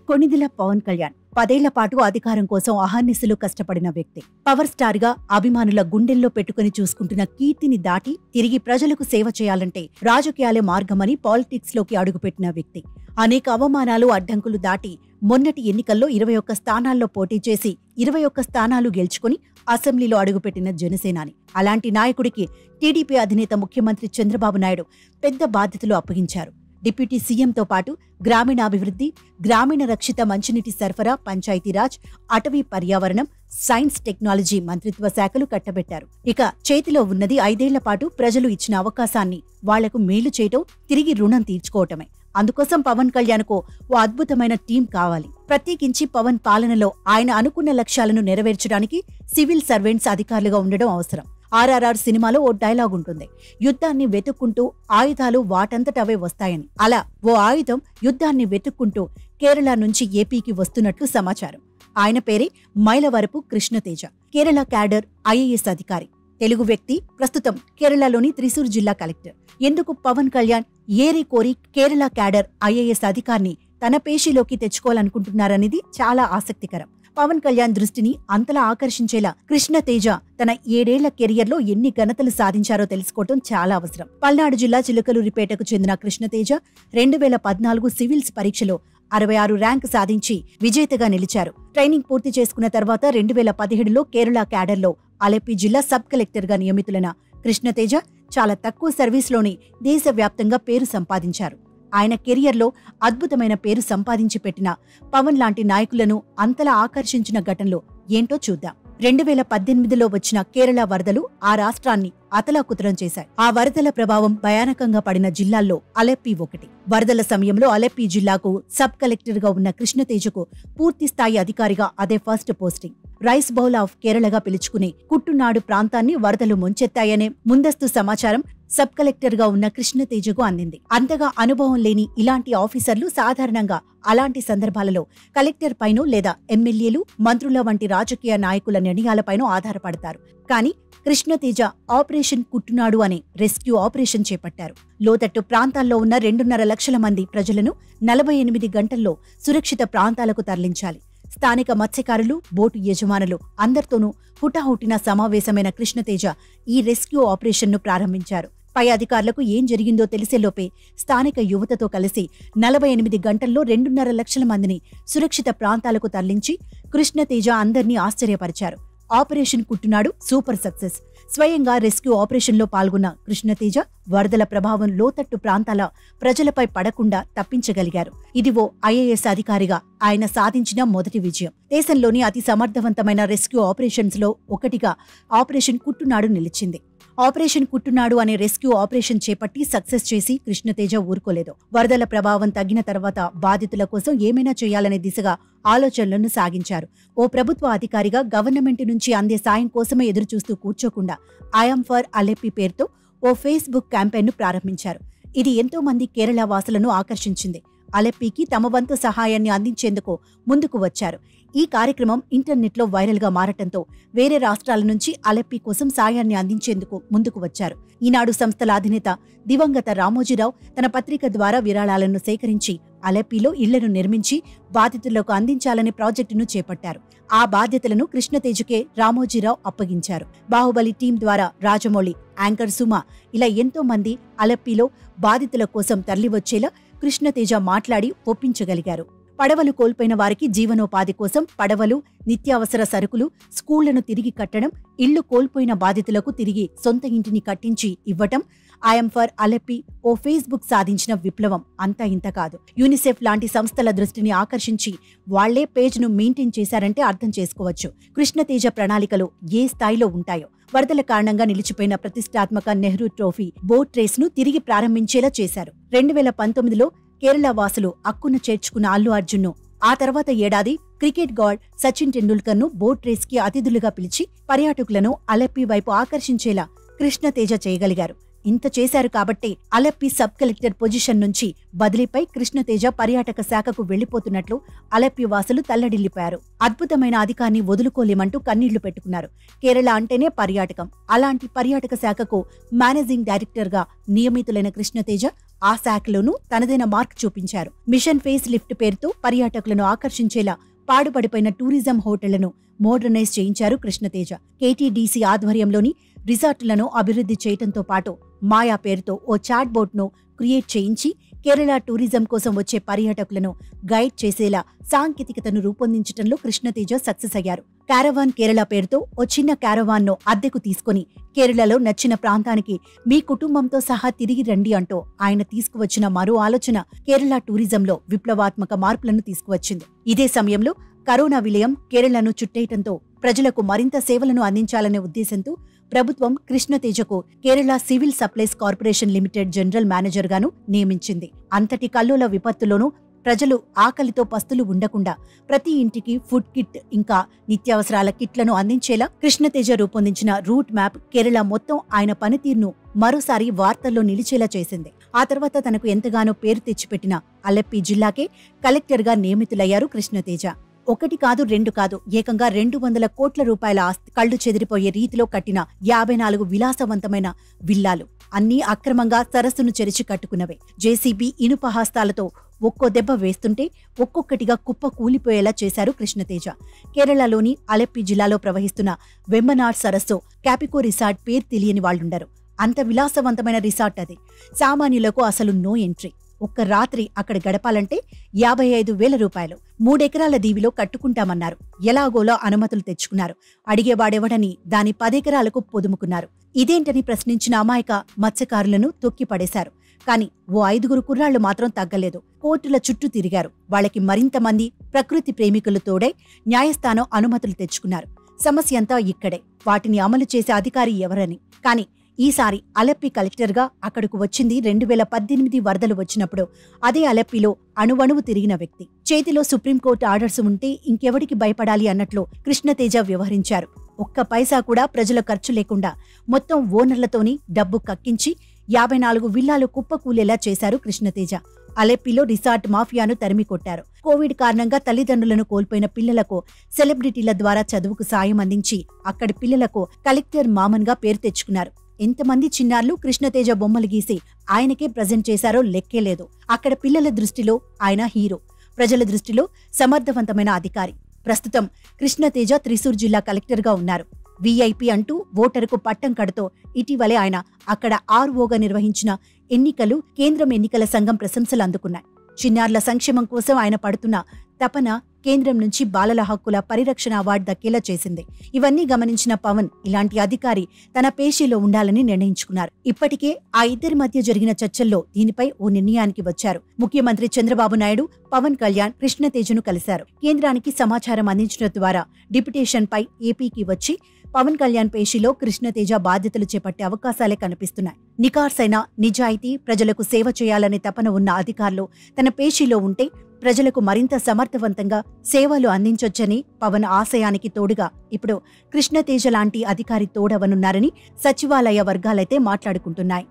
కొణిదెల పవన్ కళ్యాణ్ 10 ఏళ్ల పాటు అధికారం కోసం అహర్నిశలు కష్టపడిన వ్యక్తి. పవర్ స్టార్ గా అభిమానుల గుండెల్లో పెట్టుకుని చూసుకుంటున్న కీర్తిని దాటి తిరిగి ప్రజలకు సేవ చేయాలంటే రాజకీయాలే మార్గమని పాలిటిక్స్ లోకి అడుగుపెట్టిన వ్యక్తి. అనేక అవమానాలు, అడ్డంకులు దాటి మొన్నటి ఎన్నికల్లో 21 స్థానాల్లో పోటీ చేసి 21 స్థానాలు గెలుచుకుని అసెంబ్లీలో అడుగుపెట్టిన జనసేనాని. అలాంటి నాయకుడికి టీడీపీ అధినేత ముఖ్యమంత్రి చంద్రబాబు నాయుడు పెద్ద బాధ్యతలు అప్పగించారు. డిప్యూటీ సీఎంతో పాటు గ్రామీణాభివృద్ధి, గ్రామీణ రక్షిత మంచినీటి సరఫరా, పంచాయతీరాజ్, అటవీ పర్యావరణం, సైన్స్ టెక్నాలజీ మంత్రిత్వ శాఖలు కట్టబెట్టారు. ఇక చేతిలో ఉన్నది 5 ఏళ్ల పాటు ప్రజలు ఇచ్చిన అవకాశాన్ని వాళ్లకు మేలు చేయటం, తిరిగి రుణం తీర్చుకోవటమే. అందుకోసం పవన్ కళ్యాణ్కు ఓ అద్భుతమైన టీం కావాలి. ప్రత్యేకించి పవన్ పాలనలో ఆయన అనుకున్న లక్ష్యాలను నెరవేర్చడానికి సివిల్ సర్వెంట్స్ అధికారులుగా ఉండడం అవసరం. RRR సినిమాలో ఓ డైలాగ్ ఉంటుంది, యుద్ధాన్ని వెతుక్కుంటూ ఆయుధాలు వాటంతటవే వస్తాయని. అలా ఓ ఆయుధం యుద్ధాన్ని వెతుక్కుంటూ కేరళ నుంచి ఏపీకి వస్తున్నట్లు సమాచారం. ఆయన పేరే మైలవరపు కృష్ణతేజ. కేరళ క్యాడర్ IAS అధికారి, తెలుగు వ్యక్తి, ప్రస్తుతం కేరళలోని త్రిశూర్ జిల్లా కలెక్టర్. ఎందుకు పవన్ కళ్యాణ్ ఏరి కోరి కేరళ క్యాడర్ IAS అధికారిని తన పేషీలోకి తెచ్చుకోవాలనుకుంటున్నారనేది చాలా ఆసక్తికరం. పవన్ కళ్యాణ్ దృష్టిని అంతలా ఆకర్షించేలా కృష్ణతేజ తన 7 ఏళ్ల కెరియర్లో ఎన్ని ఘనతలు సాధించారో తెలుసుకోవటం చాలా అవసరం. పల్నాడు జిల్లా చిలుకలూరిపేటకు చెందిన కృష్ణతేజ 2014 సివిల్స్ పరీక్షలో 66 ర్యాంక్ సాధించి విజేతగా నిలిచారు. ట్రైనింగ్ పూర్తి చేసుకున్న తర్వాత 2017లో కేరళ క్యాడర్లో అలెప్పి జిల్లా సబ్ కలెక్టర్గా నియమితులైన కృష్ణతేజ చాలా తక్కువ సర్వీస్లోనే దేశవ్యాప్తంగా పేరు సంపాదించారు. ఆయన కెరియర్లో అద్భుతమైన పేరు సంపాదించి పెట్టిన పవన్ లాంటి నాయకులను అంతలా ఆకర్షించిన ఘటనలు ఏంటో చూద్దాం. 2018లో వచ్చిన కేరళ వరదలు ఆ రాష్ట్రాన్ని అతలాకుతలం చేశాయి. ఆ వరదల ప్రభావం భయానకంగా పడిన జిల్లాల్లో అలెప్పి ఒకటి. వరదల సమయంలో అలెప్పి జిల్లాకు సబ్ కలెక్టర్గా ఉన్న కృష్ణతేజకు పూర్తిస్థాయి అధికారిగా అదే first posting. Rice bowl of కేరళగా పిలుచుకునే కుట్టునాడు ప్రాంతాన్ని వరదలు ముంచెత్తాయనే ముందస్తు సమాచారం సబ్ కలెక్టర్గా ఉన్న కృష్ణతేజకు అందింది. అంతగా అనుభవం లేని ఇలాంటి ఆఫీసర్లు సాధారణంగా అలాంటి సందర్భాలలో కలెక్టర్ పైనో లేదా ఎమ్మెల్యేలు, మంత్రుల వంటి రాజకీయ నాయకుల నిర్ణయాలపైనో ఆధారపడతారు. కానీ కృష్ణతేజ ఆపరేషన్ కుట్టునాడు అనే రెస్క్యూ ఆపరేషన్ చేపట్టారు. లోతట్టు ప్రాంతాల్లో ఉన్న 2.5 లక్షల మంది ప్రజలను 48 గంటల్లో సురక్షిత ప్రాంతాలకు తరలించాలి. స్థానిక మత్స్యకారులు, బోటు యజమానులు అందరితోనూ హుటాహుటిన సమావేశమైన కృష్ణతేజ ఈ రెస్క్యూ ఆపరేషన్ను ప్రారంభించారు. పై అధికారులకు ఏం జరిగిందో తెలిసేలోపే స్థానిక యువతతో కలిసి 48 గంటల్లో 2.5 లక్షల మందిని సురక్షిత ప్రాంతాలకు తరలించి కృష్ణతేజ అందర్నీ ఆశ్చర్యపరిచారు. Operation Kuttanad super success. స్వయంగా రెస్క్యూ ఆపరేషన్లో పాల్గొన్న కృష్ణతేజ వరదల ప్రభావం లోతట్టు ప్రాంతాల ప్రజలపై పడకుండా తప్పించగలిగారు. ఇదివో IAS అధికారిగా ఆయన సాధించిన మొదటి విజయం. దేశంలోని అతి సమర్థవంతమైన రెస్క్యూ ఆపరేషన్స్ లో ఒకటిగా ఆపరేషన్ కుట్టునాడు నిలిచింది. ఆపరేషన్ కుట్టునాడు అనే రెస్క్యూ ఆపరేషన్ చేపట్టి సక్సెస్ చేసి కృష్ణతేజ ఊరుకోలేదు. వరదల ప్రభావం తగ్గిన తర్వాత బాధితుల కోసం ఏమైనా చేయాలనే దిశగా ఆలోచనలను సాగించారు. ఓ ప్రభుత్వ అధికారిగా గవర్నమెంట్ నుంచి అందే సాయం కోసమే ఎదురుచూస్తూ కూర్చోకుండా ఐఎమ్ ఫర్ అలెప్పి పేరుతో ఓ ఫేస్బుక్ క్యాంపెయిన్ను ప్రారంభించారు. ఇది ఎంతో మంది కేరళ వాసులను ఆకర్షించింది. అలెప్పికి తమ వంతు సహాయాన్ని అందించేందుకు ముందుకు వచ్చారు. ఈ కార్యక్రమం ఇంటర్నెట్లో వైరల్గా మారటంతో వేరే రాష్ట్రాల నుంచి అలెప్పి కోసం సాయాన్ని అందించేందుకు ముందుకు వచ్చారు. ఈనాడు సంస్థల అధినేత దివంగత రామోజీరావు తన పత్రిక ద్వారా విరాళాలను సేకరించి అలెప్పిలో ఇళ్లను నిర్మించి బాధితులకు అందించాలనే ప్రాజెక్టును చేపట్టారు. ఆ బాధ్యతలను కృష్ణతేజకే రామోజీరావు అప్పగించారు. బాహుబలి టీం ద్వారా రాజమౌళి, యాంకర్ సుమ ఇలా ఎంతో మంది అలెప్పిలో బాధితుల కోసం తరలివచ్చేలా కృష్ణతేజ మాట్లాడి ఒప్పించగలిగారు. పడవలు కోల్పోయిన వారికి జీవనోపాధి కోసం పడవలు, నిత్యావసర సరుకులు, స్కూళ్లను తిరిగి కట్టడం, ఇళ్లు కోల్పోయిన బాధితులకు తిరిగి సొంత ఇంటిని కట్టించి ఇవ్వటం. ఐఎమ్ ఫర్ అలెప్పి ఓ ఫేస్బుక్ సాధించిన విప్లవం అంతా ఇంత కాదు. యూనిసెఫ్ లాంటి సంస్థల దృష్టిని ఆకర్షించి వాళ్లే పేజ్ను మెయింటైన్ చేశారంటే అర్థం చేసుకోవచ్చు కృష్ణతేజ ప్రణాళికలు ఏ స్థాయిలో ఉంటాయో. వరదల కారణంగా నిలిచిపోయిన ప్రతిష్టాత్మక నెహ్రూ ట్రోఫీ బోట్ రేస్ను తిరిగి ప్రారంభించేలా చేశారు. 2019లో కేరళ వాసులు అక్కున చేర్చుకున్న అల్లు అర్జున్ను, ఆ తర్వాత ఏడాది క్రికెట్ గాడ్ సచిన్ టెండూల్కర్ను బోట్ రేస్కి అతిథులుగా పిలిచి పర్యాటకులను అలెప్పి వైపు ఆకర్షించేలా కృష్ణతేజ చేయగలిగారు. ఇంత చేశారు కాబట్టే అలెప్పి సబ్ కలెక్టర్ పొజిషన్ నుంచి బదిలీపై కృష్ణతేజ పర్యాటక శాఖకు వెళ్లిపోతున్నట్లు అలెప్పి వాసులు తల్లడిల్లిపారు. అద్భుతమైన అధికారిని వదులుకోలేమంటూ కన్నీళ్లు పెట్టుకున్నారు. కేరళ అంటేనే పర్యాటకం. అలాంటి పర్యాటక శాఖకు మేనేజింగ్ డైరెక్టర్ గా నియమితులైన కృష్ణతేజ ఆ శాఖలోనూ తనదైన మార్క్ చూపించారు. మిషన్ ఫేస్ లిఫ్ట్ పేరుతో పర్యాటకులను ఆకర్షించేలా పాడుపడిపోయిన టూరిజం హోటళ్లను మోడర్నైజ్ చేయించారు కృష్ణతేజ. కేటీడీసీ ఆధ్వర్యంలోని రిసార్టులను అభివృద్ధి చేయడంతో పాటు మాయా పేరుతో ఓ చాట్ బోట్ ను క్రియేట్ చేయించి కేరళ టూరిజం కోసం వచ్చే పర్యాటకులను గైడ్ చేసేలా సాంకేతికతను రూపొందించడంలో కృష్ణతేజ సక్సెస్ అయ్యారు. క్యారవాన్ కేరళ పేరుతో ఓ చిన్న క్యారవాన్ ను అద్దెకు తీసుకుని కేరళలో నచ్చిన ప్రాంతానికి మీ కుటుంబంతో సహా తిరిగి రండి అంటూ ఆయన తీసుకువచ్చిన మరో ఆలోచన కేరళ టూరిజంలో విప్లవాత్మక మార్పులను తీసుకువచ్చింది. ఇదే సమయంలో కరోనా విలయం కేరళను చుట్టేయటంతో ప్రజలకు మరింత సేవలను అందించాలనే ఉద్దేశంతో ప్రభుత్వం కృష్ణతేజకు Kerala civil supplies corporation limited general manager గాను నియమించింది. అంతటి కల్లోల విపత్తులోనూ ప్రజలు ఆకలితో పస్తులు ఉండకుండా ప్రతి ఇంటికి ఫుడ్ కిట్ ఇంకా నిత్యావసరాల కిట్లను అందించేలా కృష్ణతేజ రూపొందించిన రూట్ మ్యాప్ కేరళ మొత్తం ఆయన పనితీరును మరోసారి వార్తల్లో నిలిచేలా చేసింది. ఆ తర్వాత తనకు ఎంతగానో పేరు తెచ్చిపెట్టిన అలెప్పి జిల్లాకే కలెక్టర్గా నియమితులయ్యారు కృష్ణతేజ. ఒకటి కాదు, రెండు కాదు, ఏకంగా 200 కోట్ల రూపాయల ఆస్తి, కళ్లు చెదిరిపోయే రీతిలో కట్టిన 54 విలాసవంతమైన విల్లాలు, అన్నీ అక్రమంగా సరస్సును చెరిచి కట్టుకున్నవే. జేసీబీ ఇనుప హస్తాలతో ఒక్కో దెబ్బ వేస్తుంటే ఒక్కొక్కటిగా కుప్ప కూలిపోయేలా చేశారు కృష్ణతేజ. కేరళలోని అలెప్పి జిల్లాలో ప్రవహిస్తున్న వెంబనాడ్ సరస్సు, క్యాపికో రిసార్ట్ పేరు తెలియని వాళ్లుండరు. అంత విలాసవంతమైన రిసార్ట్ అది. సామాన్యులకు అసలు నో ఎంట్రీ. ఒక్క రాత్రి అక్కడ గడపాలంటే 55,000 రూపాయలు. 3 ఎకరాల దీవిలో కట్టుకుంటామన్నారు. ఎలాగోలో అనుమతులు తెచ్చుకున్నారు. అడిగేవాడెవడని దాని 10 ఎకరాలకు పొదుముకున్నారు. ఇదేంటని ప్రశ్నించిన అమాయక మత్స్యకారులను తొక్కిపడేశారు. కాని ఓ 5 కుర్రాళ్లు మాత్రం తగ్గలేదు. కోర్టుల చుట్టూ తిరిగారు. వాళ్ళకి మరింత మంది ప్రకృతి ప్రేమికులు తోడై న్యాయస్థానం అనుమతులు తెచ్చుకున్నారు. సమస్య అంతా ఇక్కడే, వాటిని అమలు చేసే అధికారి ఎవరని. కాని ఈసారి అలెప్పి కలెక్టర్గా అక్కడకు వచ్చింది 2018 వరదలు వచ్చినప్పుడు అదే అలెప్పిలో అణువణువు తిరిగిన వ్యక్తి. చేతిలో సుప్రీంకోర్టు ఆర్డర్స్ ఉంటే ఇంకెవడికి భయపడాలి అన్నట్లు కృష్ణతేజ వ్యవహరించారు. ఒక్క పైసా కూడా ప్రజల ఖర్చు లేకుండా మొత్తం ఓనర్లతోని డబ్బు కక్కించి 54 విల్లాలు కుప్పకూలేలా చేశారు కృష్ణతేజ. అలెప్పిలో రిసార్ట్ మాఫియాను తరిమికొట్టారు. కోవిడ్ కారణంగా తల్లిదండ్రులను కోల్పోయిన పిల్లలకు సెలబ్రిటీల ద్వారా చదువుకు సాయం అందించి అక్కడి పిల్లలకు కలెక్టర్ మామన్గా పేరు తెచ్చుకున్నారు. ఎంతమంది చిన్నారులు కృష్ణతేజ బొమ్మలు గీసి ఆయనకే ప్రజెంట్ చేశారో లెక్కేలేదు. అక్కడ పిల్లల దృష్టిలో ఆయన హీరో, ప్రజల దృష్టిలో సమర్థవంతమైన అధికారి. ప్రస్తుతం కృష్ణతేజ త్రిశూర్ జిల్లా కలెక్టర్గా ఉన్నారు. వీఐపీ అంటూ ఓటరుకు పట్టం కడుతూ ఇటీవలే ఆయన అక్కడ ఆర్ఓగా నిర్వహించిన ఎన్నికలు కేంద్రం ఎన్నికల సంఘం ప్రశంసలు అందుకున్నాయి. చిన్నారుల సంక్షేమం కోసం ఆయన పడుతున్న తపన కేంద్రం నుంచి బాలల హక్కుల పరిరక్షణ అవార్డు దక్కేలా చేసింది. ఇవన్నీ గమనించిన పవన్ ఇలాంటి అధికారి తన పేషీలో ఉండాలని నిర్ణయించుకున్నారు. ఇప్పటికే ఆ ఇద్దరి మధ్య జరిగిన చర్చల్లో దీనిపై ఓ నిర్ణయానికి వచ్చారు. ముఖ్యమంత్రి చంద్రబాబు నాయుడు, పవన్ కళ్యాణ్ కృష్ణతేజను కలిశారు. కేంద్రానికి సమాచారం అందించడం ద్వారా డిప్యుటేషన్ పై ఏపీకి వచ్చి పవన్ కళ్యాణ్ పేషీలో కృష్ణతేజ బాధ్యతలు చేపట్టే అవకాశాలే కనిపిస్తున్నాయి. నికార్సైన నిజాయితీ, ప్రజలకు సేవ చేయాలనే తపన ఉన్న అధికారులు తన పేషీలో ఉంటే ప్రజలకు మరింత సమర్థవంతంగా సేవలు అందించొచ్చని పవన్ ఆశయానికి తోడుగా ఇప్పుడు కృష్ణతేజ లాంటి అధికారి తోడవనున్నారని సచివాలయ వర్గాలైతే మాట్లాడుకుంటున్నాయి.